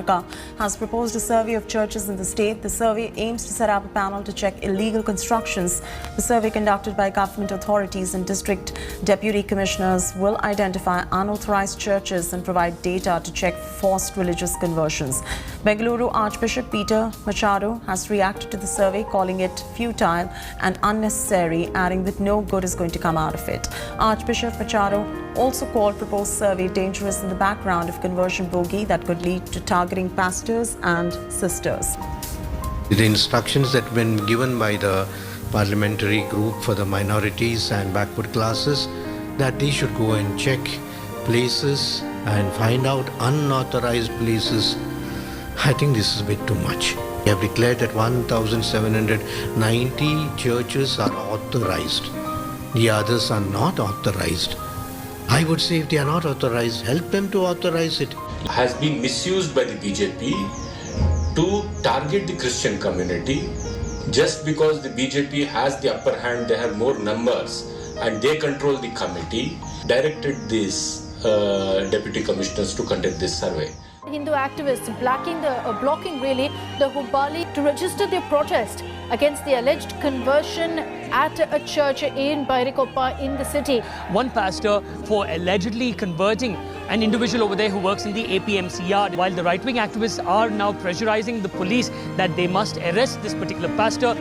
Karnataka has proposed a survey of churches in the state. The survey aims to set up a panel to check illegal constructions. The survey conducted by government authorities and district deputy commissioners will identify unauthorized churches and provide data to check forced religious conversions. Bengaluru Archbishop Peter Machado has reacted to the survey, calling it futile and unnecessary, adding that no good is going to come out of it. Archbishop Machado also called proposed survey dangerous in the background of conversion bogey that could lead to targeting pastors and sisters. The instructions that have been given by the parliamentary group for the minorities and backward classes, that they should go and check places and find out unauthorized places. I think this is a bit too much. We have declared that 1,790 churches are authorized. The others are not authorized. I would say if they are not authorized, help them to authorize it. Has been misused by the BJP to target the Christian community just because the BJP has the upper hand, they have more numbers and they control the committee, directed these deputy commissioners to conduct this survey. Hindu activists blocking the Hubballi to register their protest against the alleged conversion at a church in Bairikoppa in the city. One pastor for allegedly converting an individual over there who works in the APMC yard, while the right-wing activists are now pressurizing the police that they must arrest this particular pastor.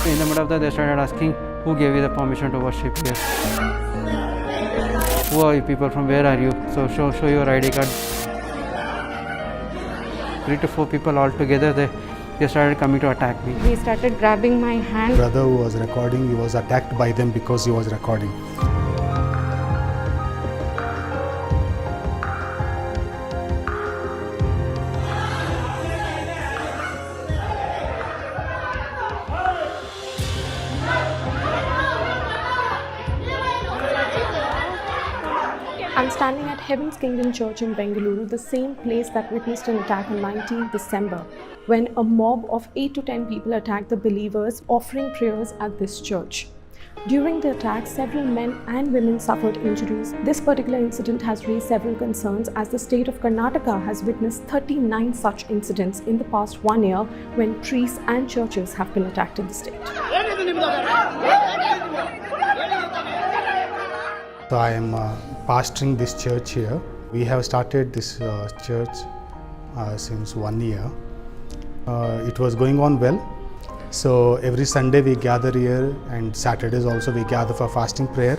In the middle of that, they started asking, who gave you the permission to worship here? Who are you people, from where are you? So show your ID card. 3 to 4 people all together, they started coming to attack me. He started grabbing my hand. Brother who was recording, he was attacked by them because he was recording. I'm standing at Heaven's Kingdom Church in Bengaluru, the same place that witnessed an attack on 19th December, when a mob of 8 to 10 people attacked the believers offering prayers at this church. During the attack, several men and women suffered injuries. This particular incident has raised several concerns, as the state of Karnataka has witnessed 39 such incidents in the past 1 year when priests and churches have been attacked in the state. So I am pastoring this church here. We have started this church since 1 year. It was going on well. So every Sunday we gather here, and Saturdays also we gather for fasting prayer.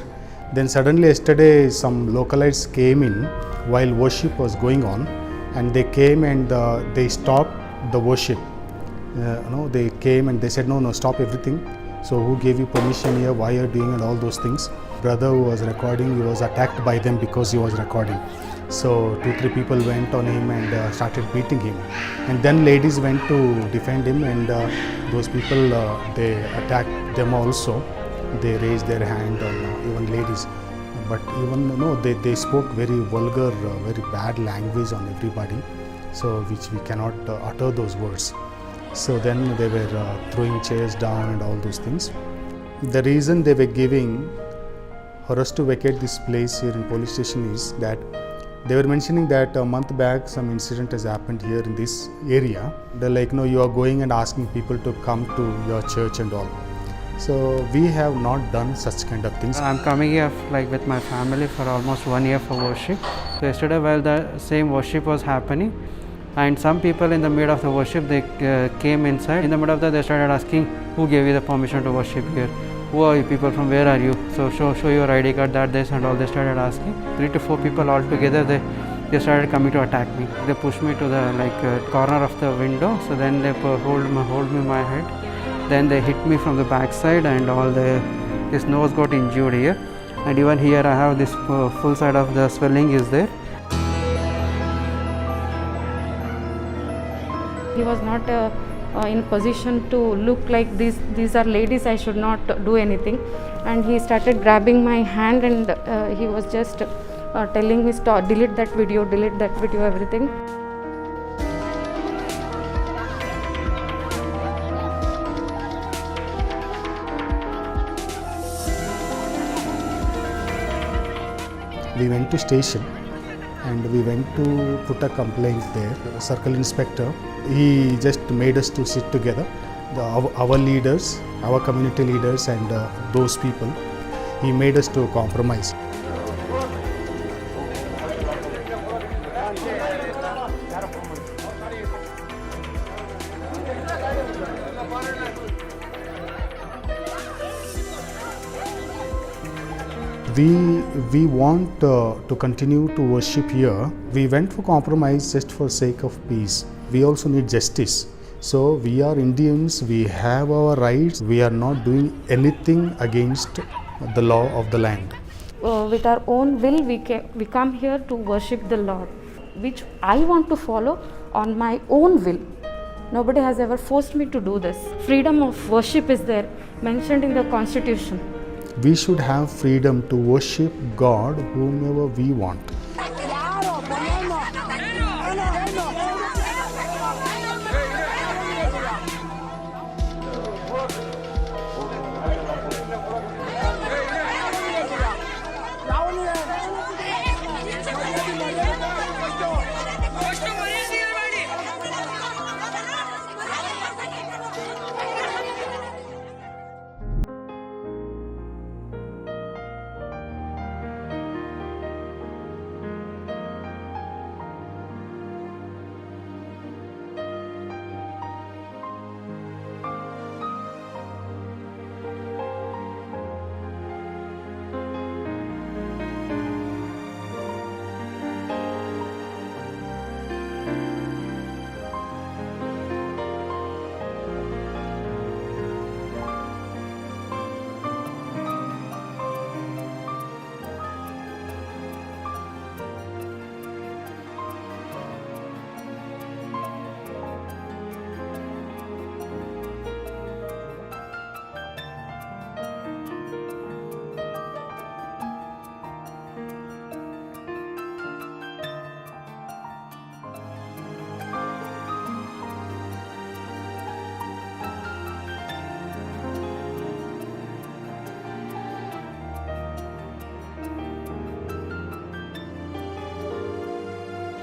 Then suddenly yesterday some localites came in while worship was going on, and they came and they stopped the worship. They came and they said, no, stop everything. So who gave you permission here, why are you doing, and all those things. Brother who was recording, he was attacked by them because he was recording. So 2-3 people went on him and started beating him. And then ladies went to defend him, and those people, they attacked them also. They raised their hand on even ladies. But even, they spoke very vulgar, very bad language on everybody, so which we cannot utter those words. So then they were throwing chairs down and all those things. The reason they were giving for us to vacate this place here in police station is that they were mentioning that a month back some incident has happened here in this area. They're like, no, you are going and asking people to come to your church and all. So we have not done such kind of things. I'm coming here with my family for almost 1 year for worship. So yesterday while the same worship was happening, and some people in the middle of the worship, they came inside. In the middle of that, they started asking, who gave you the permission to worship here? Who are you people, from where are you? So show your ID card, that, this and all. They started asking. 3 to 4 people all together, they started coming to attack me. They pushed me to the corner of the window. So then they hold me my head. Then they hit me from the back side, and all they his nose got injured here, and even here I have this full side of the swelling is there. He was not in position to look like these are ladies, I should not do anything, and he started grabbing my hand, and he was just telling me, stop, delete that video, everything. We went to station and we went to put a complaint there. The circle inspector, he just made us to sit together, our leaders, our community leaders and those people. He made us to compromise. We want to continue to worship here. We went for compromise just for sake of peace. We also need justice. So we are Indians, we have our rights. We are not doing anything against the law of the land. With our own will, we come here to worship the Lord, which I want to follow on my own will. Nobody has ever forced me to do this. Freedom of worship is there, mentioned in the Constitution. We should have freedom to worship God whomever we want.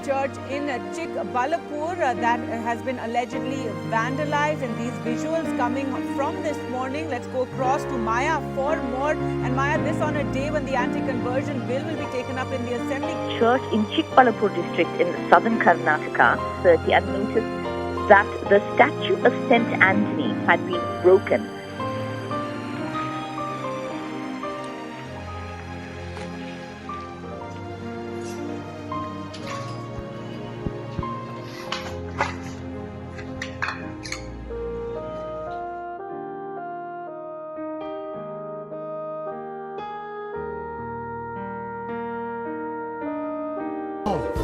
Church in Chikbalapur that has been allegedly vandalized, and these visuals coming from this morning. Let's go across to Maya for more. And Maya, this on a day when the anti-conversion bill will be taken up in the Assembly. Church in Chikbalapur district in southern Karnataka, 30, and noticed that the statue of St. Anthony had been broken.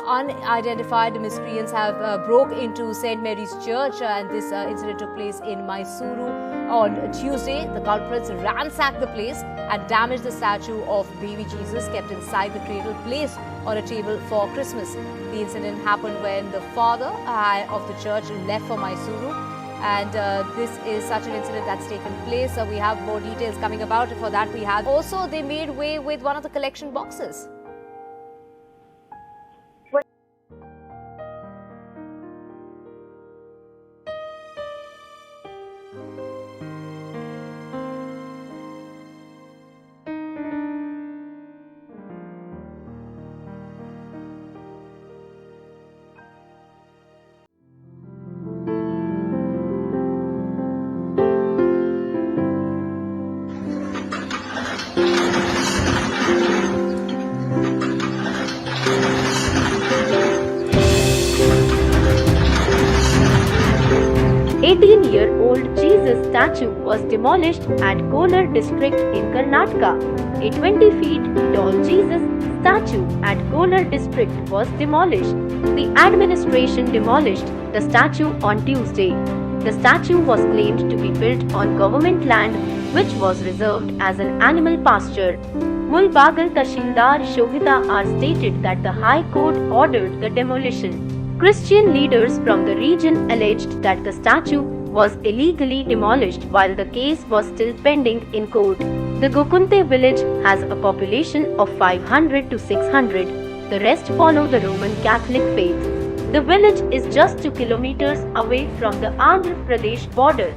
Unidentified miscreants have broke into St. Mary's Church, and this incident took place in Mysuru on Tuesday. The culprits ransacked the place and damaged the statue of baby Jesus kept inside the cradle placed on a table for Christmas. The incident happened when the father of the church left for Mysuru, and this is such an incident that's taken place. We have more details coming about. For that, we have also they made way with one of the collection boxes. 18-year-old Jesus statue was demolished at Kolar district in Karnataka. A 20 feet tall Jesus statue at Kolar district was demolished. The administration demolished the statue on Tuesday. The statue was claimed to be built on government land which was reserved as an animal pasture. Mulbagal Tahsildar Shobhita R stated that the High Court ordered the demolition. Christian leaders from the region alleged that the statue was illegally demolished while the case was still pending in court. The Gokunte village has a population of 500 to 600. The rest follow the Roman Catholic faith. The village is just 2 kilometers away from the Andhra Pradesh border.